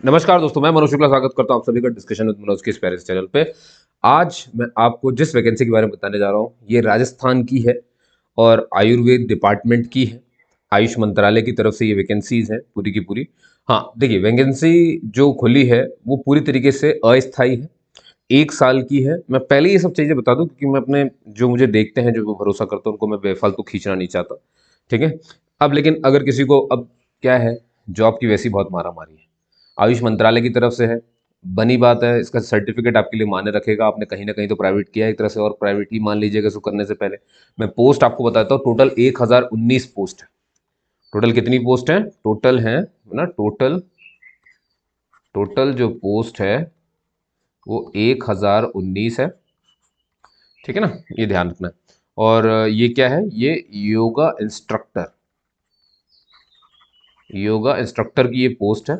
नमस्कार दोस्तों, मैं मनोज शुक्ला स्वागत करता हूं आप सभी का डिस्कशन विद मनोज के इस प्यारे से चैनल पे। आज मैं आपको जिस वैकेंसी के बारे में बताने जा रहा हूं ये राजस्थान की है और आयुर्वेद डिपार्टमेंट की है। आयुष मंत्रालय की तरफ से ये वैकेंसीज है पूरी की पूरी। हाँ देखिए, वैकेंसी जो खुली है वो पूरी तरीके से अस्थायी है, 1 साल की है। मैं पहले ये सब चीज़ें बता दूं क्योंकि मैं अपने जो मुझे देखते हैं, जो वो भरोसा करते हैं, उनको मैं बेफालतू खींचना नहीं चाहता। ठीक है। अब लेकिन अगर किसी को अब क्या है, जॉब की वैसी बहुत मारा मारी है, आयुष मंत्रालय की तरफ से है, बनी बात है, इसका सर्टिफिकेट आपके लिए मायने रखेगा। आपने कहीं ना कहीं तो प्राइवेट किया है एक तरह से, और प्राइवेट ही मान लीजिएगा इसको करने से पहले। मैं पोस्ट आपको बताता हूँ, टोटल 1019 पोस्ट है। टोटल कितनी पोस्ट है? टोटल है ना, टोटल टोटल जो पोस्ट है वो 1019 है। ठीक है ना, ये ध्यान रखना है। और ये क्या है? ये योगा इंस्ट्रक्टर की ये पोस्ट है।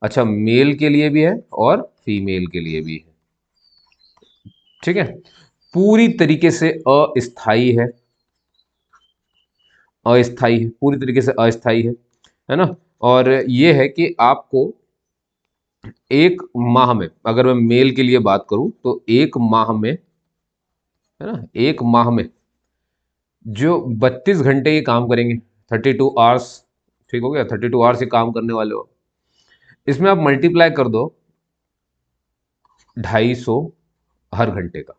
अच्छा, मेल के लिए भी है और फीमेल के लिए भी है। ठीक है। पूरी तरीके से अस्थाई है, अस्थाई है, पूरी तरीके से अस्थाई है ना। और ये है कि आपको 1 माह में, अगर मैं मेल के लिए बात करूं तो 1 माह में, है ना, 1 माह में जो 32 घंटे ये काम करेंगे, 32 आवर्स। ठीक हो गया, 32 आवर्स ये काम करने वाले हो। इसमें आप मल्टीप्लाई कर दो 250 हर घंटे का।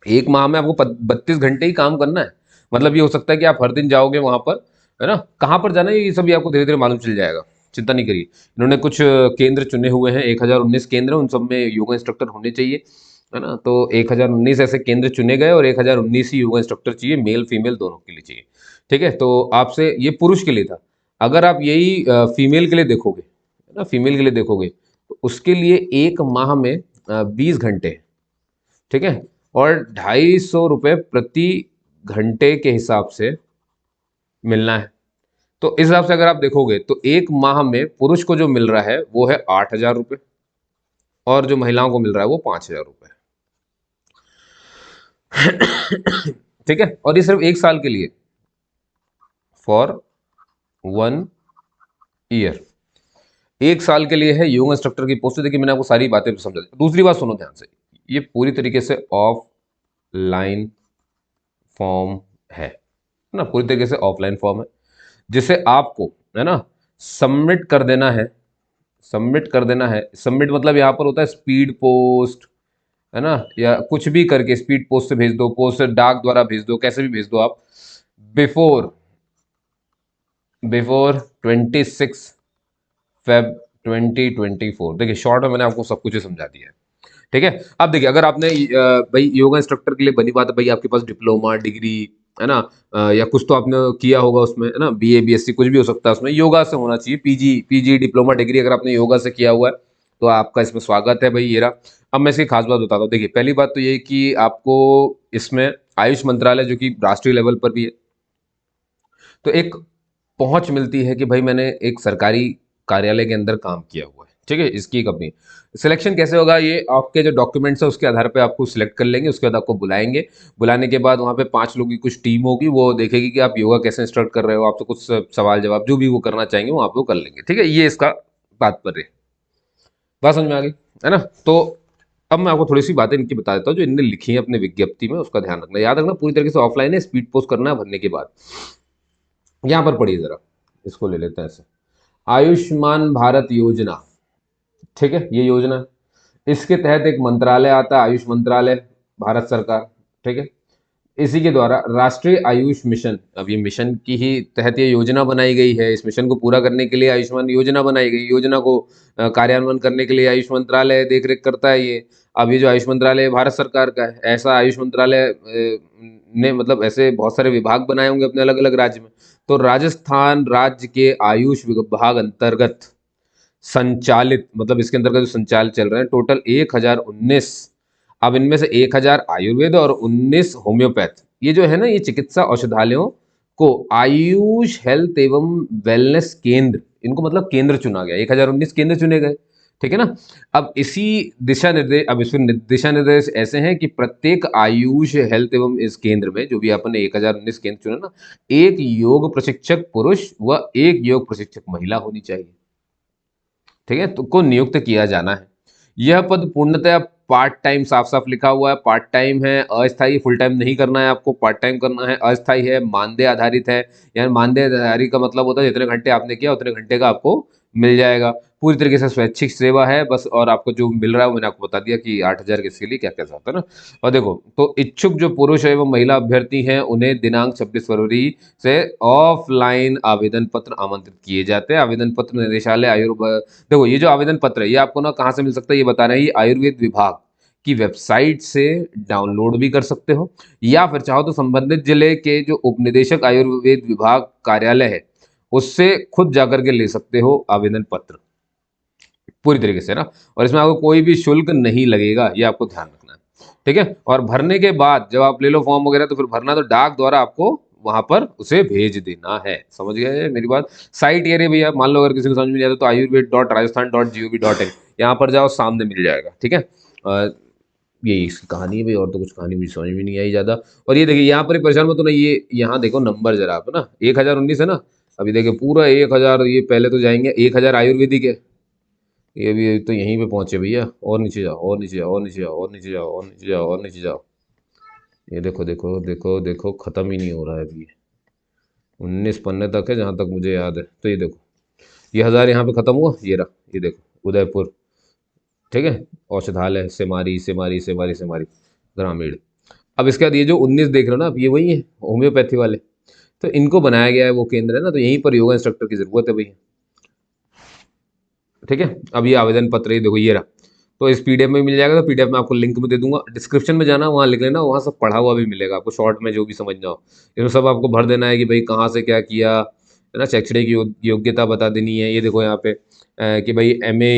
1 माह में आपको 32 घंटे ही काम करना है। मतलब ये हो सकता है कि आप हर दिन जाओगे वहां पर, है ना। कहाँ पर जाना है ये सभी आपको धीरे धीरे मालूम चल जाएगा, चिंता नहीं करिए। इन्होंने कुछ केंद्र चुने हुए हैं, 1019 केंद्र, उन सब में योगा इंस्ट्रक्टर होने चाहिए, है ना। तो 1019 ऐसे केंद्र चुने गए और 1019 ही योगा इंस्ट्रक्टर चाहिए, मेल फीमेल दोनों के लिए चाहिए। ठीक है। तो आपसे ये पुरुष के लिए था। अगर आप यही फीमेल के लिए देखोगे, है ना, फीमेल के लिए देखोगे तो उसके लिए 1 माह में 20 घंटे है। ठीक है। और 250 रुपये प्रति घंटे के हिसाब से मिलना है। तो इस हिसाब से अगर आप देखोगे तो 1 माह में पुरुष को जो मिल रहा है वो है 8,000 रुपये, और जो महिलाओं को मिल रहा है वो 5,000 रुपये। ठीक है। और ये सिर्फ 1 साल के लिए, फॉर 1 ईयर। 1 साल के लिए है योगा इंस्ट्रक्टर की पोस्ट। देखिए, मैंने आपको सारी बातें समझा दी। दूसरी बात सुनो ध्यान से, ये पूरी तरीके से ऑफलाइन फॉर्म है ना, पूरी तरीके से ऑफलाइन फॉर्म है, जिसे आपको, है ना, सबमिट कर देना है। सबमिट कर देना है, सबमिट मतलब यहां पर होता है स्पीड पोस्ट, है ना, या कुछ भी करके स्पीड पोस्ट से भेज दो, पोस्ट से डाक द्वारा भेज दो, कैसे भी भेज दो आप, बिफोर बिफोर 26 फेब 2024। देखिए, शॉर्ट में मैंने आपको सब कुछ ही समझा दिया है। ठीक है। अब देखिए, अगर आपने भाई योगा इंस्ट्रक्टर के लिए बनी बात है, भाई आपके पास डिप्लोमा डिग्री, है ना, या कुछ तो आपने किया होगा उसमें, है ना, बीए बीएससी कुछ भी हो सकता है, उसमें योगा से होना चाहिए। पीजी पीजी डिप्लोमा डिग्री अगर आपने योगा से किया हुआ है तो आपका इसमें स्वागत है भाई, ये रहा। अब मैं इसकी खास बात बताता हूँ। देखिए, पहली बात तो ये कि आपको इसमें आयुष मंत्रालय, जो कि राष्ट्रीय लेवल पर भी है, तो एक पहुंच मिलती है कि भाई मैंने एक सरकारी कार्यालय के अंदर काम किया हुआ है। ठीक है। इसकी कंपनी सिलेक्शन कैसे होगा, ये आपके जो डॉक्यूमेंट्स है उसके आधार पे आपको सिलेक्ट कर लेंगे। उसके बाद आपको बुलाएंगे। बुलाने के बाद वहाँ पे 5 लोगों की कुछ टीम होगी, वो देखेगी कि आप योगा कैसे स्टार्ट कर रहे हो, आपसे कुछ सवाल जवाब जो भी वो करना चाहेंगे वो आप वो कर लेंगे। ठीक है, ये इसका तात्पर्य है। बात समझ में आ गई, है ना। तो अब मैं आपको थोड़ी सी बातें इनकी बता देता हूँ जो इनने लिखी है अपने विज्ञप्ति में, उसका ध्यान रखना, याद रखना। पूरी तरीके से ऑफलाइन है, स्पीड पोस्ट करना है भरने के बाद। यहां पर पढ़िए जरा, इसको ले लेते हैं ऐसे। आयुष्मान भारत योजना, ठीक है, ये योजना है। इसके तहत एक मंत्रालय आता है, आयुष मंत्रालय, भारत सरकार। ठीक है। इसी के द्वारा राष्ट्रीय आयुष मिशन, अब ये मिशन की ही तहत ये योजना बनाई गई है। इस मिशन को पूरा करने के लिए आयुष्मान योजना बनाई गई। योजना को कार्यान्वयन करने के लिए आयुष मंत्रालय देख रेख करता है ये। अब ये जो आयुष मंत्रालय भारत सरकार का है, ऐसा आयुष मंत्रालय ने मतलब ऐसे बहुत सारे विभाग बनाए होंगे अपने अलग अलग राज्य में। तो राजस्थान राज्य के आयुष विभाग अंतर्गत संचालित, मतलब इसके अंतर्गत जो संचालित चल रहे हैं, टोटल 1019। अब इनमें से 1000 आयुर्वेद और 19 होम्योपैथ। ये जो है ना, ये चिकित्सा औषधालयों को आयुष हेल्थ एवं वेलनेस केंद्र, इनको मतलब केंद्र चुना गया, 1019 केंद्र चुने गए। ठीक है ना। अब इसी दिशा निर्देश, अब इसमें दिशा निर्देश ऐसे हैं कि प्रत्येक आयुष हेल्थ एवं इस केंद्र में, जो भी अपन ने 1019 केंद्र चुने ना, एक योग प्रशिक्षक पुरुष व एक योग प्रशिक्षक महिला होनी चाहिए। ठीक है, तो को नियुक्त किया जाना है। यह पद पूर्णतः पार्ट टाइम, साफ साफ लिखा हुआ है पार्ट टाइम है, अस्थायी, फुल टाइम नहीं करना है आपको, पार्ट टाइम करना है, अस्थायी है, मानदेय आधारित है। यानी मानदेय आधारित का मतलब होता है जितने घंटे आपने किया उतने घंटे का आपको मिल जाएगा। पूरी तरीके से स्वैच्छिक सेवा है बस, और आपको जो मिल रहा है वो मैंने आपको बता दिया कि 8,000 किसके लिए क्या क्या होता है ना। और देखो, तो इच्छुक जो पुरुष एवं महिला अभ्यर्थी हैं उन्हें दिनांक 26 फरवरी से ऑफलाइन आवेदन पत्र आमंत्रित किए जाते हैं। आवेदन पत्र निदेशालय देखो, ये जो आवेदन पत्र है ये आपको ना कहाँ से मिल सकता है ये बता रहे हैं, ये आयुर्वेद विभाग की वेबसाइट से डाउनलोड भी कर सकते हो, या फिर चाहो तो संबंधित जिले के जो उपनिदेशक आयुर्वेद विभाग कार्यालय है उससे खुद जाकर के ले सकते हो आवेदन पत्र, पूरी तरीके से ना। और इसमें आपको कोई भी शुल्क नहीं लगेगा, ये आपको ध्यान रखना है। ठीक है, और भरने के बाद जब आप ले लो फॉर्म वगैरह तो फिर भरना तो डाक द्वारा आपको वहां पर उसे भेज देना है। समझ गए मेरी बात? साइट ये रही भैया, मान लो अगर किसी को समझ में नहीं आता तो ayurved.rajasthan.gov.in यहाँ पर जाओ, सामने मिल जाएगा। ठीक है, यही इसकी कहानी है भाई, और तो कुछ कहानी मुझे समझ में नहीं आई ज़्यादा। और ये देखिए यहाँ पर ही परेशान मत होना, ये यहाँ देखो नंबर जरा आप ना, 1019 है ना, अभी देखिए पूरा 1000, ये पहले तो जाएंगे 1000 आयुर्वेदिक है, ये भी तो यहीं पे पहुंचे भैया, और नीचे जाओ, और नीचे जाओ, और नीचे जाओ, और नीचे जाओ, और नीचे जाओ, और नीचे जाओ। ये देखो देखो देखो देखो, खत्म ही नहीं हो रहा है अभी, 19 पन्ने तक है जहाँ तक मुझे याद है। तो ये देखो, ये 1000 यहाँ पे खत्म हुआ, ये रहा, ये देखो उदयपुर। ठीक है, औषधालय सेमारी सेमारी सेमारी सेमारी ग्रामीण। अब इसके बाद ये जो 19 देख रहे हो ना आप, ये वही है होम्योपैथी वाले, तो इनको बनाया गया है वो केंद्र है ना, तो यहीं पर योगा इंस्ट्रक्टर की जरूरत है भैया। ठीक है, अब ये आवेदन पत्र, ये देखो ये रहा, तो इस पीडीएफ में मिल जाएगा, तो पीडीएफ में आपको लिंक में दे दूंगा, डिस्क्रिप्शन में जाना, वहाँ लिख लेना, वहाँ सब पढ़ा हुआ भी मिलेगा आपको, शॉर्ट में जो भी समझना हो इसमें सब आपको भर देना है कि भाई कहाँ से क्या किया है ना, शैक्षणिक योग्यता बता देनी है। ये देखो यहाँ पे कि भाई एमए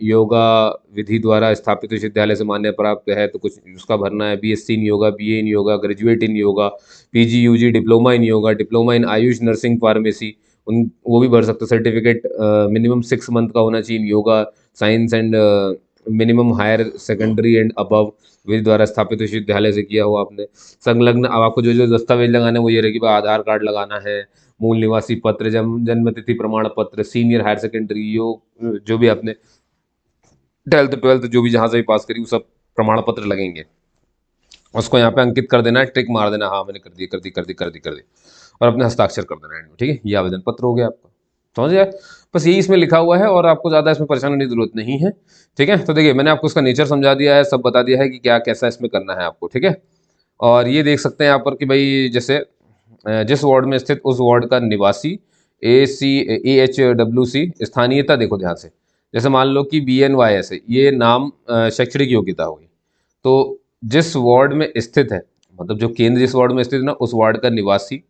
योगा विधि द्वारा स्थापित विश्वविद्यालय से मान्य प्राप्त है, तो कुछ उसका भरना है। BSc in yoga, BA in yoga, graduate in yoga, PG UG diploma in yoga, diploma in AYUSH nursing pharmacy, उन वो भी भर सकते हो। सर्टिफिकेट मिनिमम 6 मंथ का होना चाहिए in yoga science and minimum higher secondary and above विधि द्वारा स्थापित विश्वविद्यालय से किया हुआ आपने। संलग्न, अब आपको जो जो दस्तावेज लगाने हैं वो ये रहे कि भाई आधार कार्ड लगाना है, मूल निवासी पत्र, जन्म तिथि प्रमाण पत्र, सीनियर हायर सेकेंडरी योग जो भी आपने 10th 12th जो भी जहाँ से भी पास करी वो सब प्रमाण पत्र लगेंगे, उसको यहाँ पे अंकित कर देना है, टिक मार देना, हाँ मैंने कर दी कर दी कर दी कर दी कर दी, और अपने हस्ताक्षर कर देना है। ठीक है, ये आवेदन पत्र हो गया आपका, समझ गए? बस यही इसमें लिखा हुआ है, और आपको ज़्यादा इसमें परेशान होने की जरूरत नहीं है। ठीक है, तो देखिए मैंने आपको इसका नेचर समझा दिया है, सब बता दिया है कि क्या कैसा इसमें करना है आपको। ठीक है, और ये देख सकते हैं यहाँ पर कि भाई जैसे जिस वार्ड में स्थित उस वार्ड का निवासी, AHWC स्थानीयता, देखो ध्यान से, जैसे मान लो कि BNYS है, ये नाम शैक्षणिक योग्यता होगी, तो जिस वार्ड में स्थित है, मतलब जो केंद्र जिस वार्ड में स्थित है ना उस वार्ड का निवासी,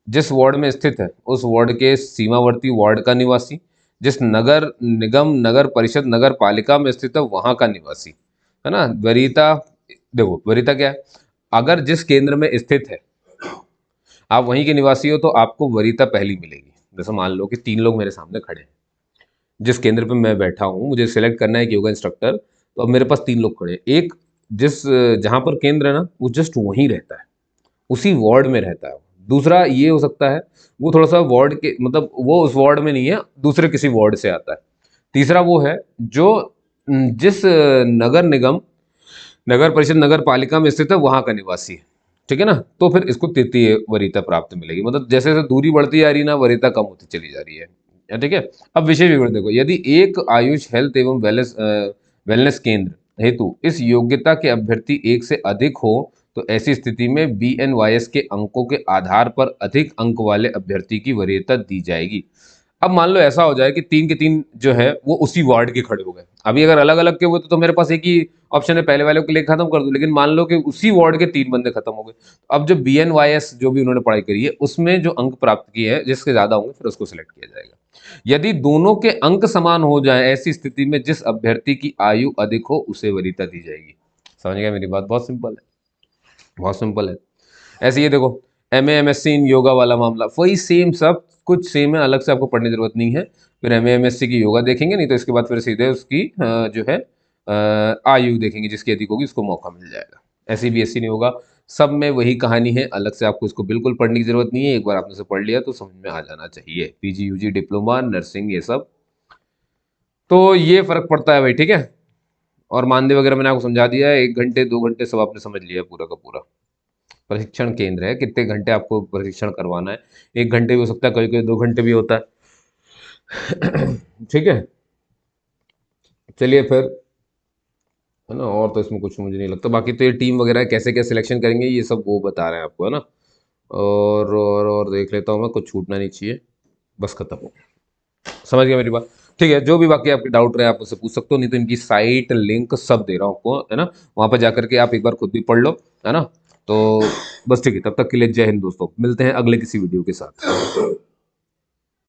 जिस वार्ड में स्थित है उस वार्ड के सीमावर्ती वार्ड का निवासी, जिस नगर निगम नगर परिषद नगर पालिका में स्थित है वहां का निवासी, है ना। वरीयता, देखो वरीयता क्या है, अगर जिस केंद्र में स्थित है आप वहीं के निवासी हो तो आपको वरीयता पहली मिलेगी। जैसे मान लो कि 3 लोग मेरे सामने खड़े हैं, जिस केंद्र पे मैं बैठा हूँ मुझे सिलेक्ट करना है एक योगा इंस्ट्रक्टर, तो अब मेरे पास 3 लोग खड़े हैं, एक जिस जहाँ पर केंद्र है ना वो जस्ट वहीं रहता है, उसी वार्ड में रहता है। दूसरा ये हो सकता है वो थोड़ा सा वार्ड के, मतलब वो उस वार्ड में नहीं है, दूसरे किसी वार्ड से आता है। तीसरा वो है जो जिस नगर निगम नगर परिषद नगर पालिका में स्थित है वहां का निवासी है। ठीक है ना, तो फिर इसको तृतीय वरीयता प्राप्त मिलेगी, मतलब जैसे जैसे दूरी बढ़ती जा रही है ना वरीयता कम होती चली जा रही है। ठीक है, अब विषय विवरण देखो, यदि एक आयुष हेल्थ एवं वेलनेस केंद्र हेतु इस योग्यता के अभ्यर्थी एक से अधिक हो तो ऐसी स्थिति में BNYS के अंकों के आधार पर अधिक अंक वाले अभ्यर्थी की वरीयता दी जाएगी। अब मान लो ऐसा हो जाए कि 3 के 3 जो है वो उसी वार्ड के खड़े हो गए, अभी अगर अलग अलग के हुए तो मेरे पास एक ही ऑप्शन है, पहले वाले को लेकर खत्म कर दूं, लेकिन मान लो कि उसी वार्ड के 3 बंदे खत्म हो गए, तो अब जो BNYS जो भी उन्होंने पढ़ाई करी है उसमें जो अंक प्राप्त किए हैं जिसके ज्यादा होंगे फिर उसको सिलेक्ट किया जाएगा। यदि दोनों के अंक समान हो जाए ऐसी स्थिति में जिस अभ्यर्थी की आयु अधिक हो उसे वरीयता दी जाएगी। समझ गया मेरी बात? बहुत सिंपल है, बहुत सिंपल है। ऐसे ये देखो MA MSc इन योगा वाला मामला वही सेम, सब कुछ सेम है, अलग से आपको पढ़ने की जरूरत नहीं है। फिर MA MSc की योगा देखेंगे, नहीं तो इसके बाद फिर सीधे उसकी जो है आयु देखेंगे, जिसकी अधिक होगी उसको मौका मिल जाएगा। ऐसे BSc नहीं होगा, सब में वही कहानी है, अलग से आपको इसको बिल्कुल पढ़ने की जरूरत नहीं है, एक बार आपने से पढ़ लिया तो समझ में आ जाना चाहिए। PG UG डिप्लोमा नर्सिंग ये सब तो ये फर्क पड़ता है भाई, ठीक है। और मानदेय वगैरह मैंने आपको समझा दिया है, 1 घंटे 2 घंटे सब आपने समझ लिया है पूरा का पूरा। प्रशिक्षण केंद्र है, कितने घंटे आपको प्रशिक्षण करवाना है, 1 घंटे भी हो सकता है, कभी कभी 2 घंटे भी होता है। ठीक है, चलिए फिर, है ना। और तो इसमें कुछ मुझे नहीं लगता, बाकी तो ये टीम वगैरह कैसे क्या सिलेक्शन करेंगे ये सब वो बता रहे हैं आपको, है ना। और देख लेता हूँ मैं, कुछ छूटना नहीं चाहिए, बस खत्म। समझ गया मेरी बात। ठीक है, जो भी बाकी आपके डाउट रहे आप मुझसे पूछ सकते हो, नहीं तो इनकी साइट लिंक सब दे रहा हूँ आपको, है ना। वहां पर जाकर के आप एक बार खुद भी पढ़ लो, है ना। तो बस ठीक है, तब तक के लिए जय हिंद दोस्तों, मिलते हैं अगले किसी वीडियो के साथ।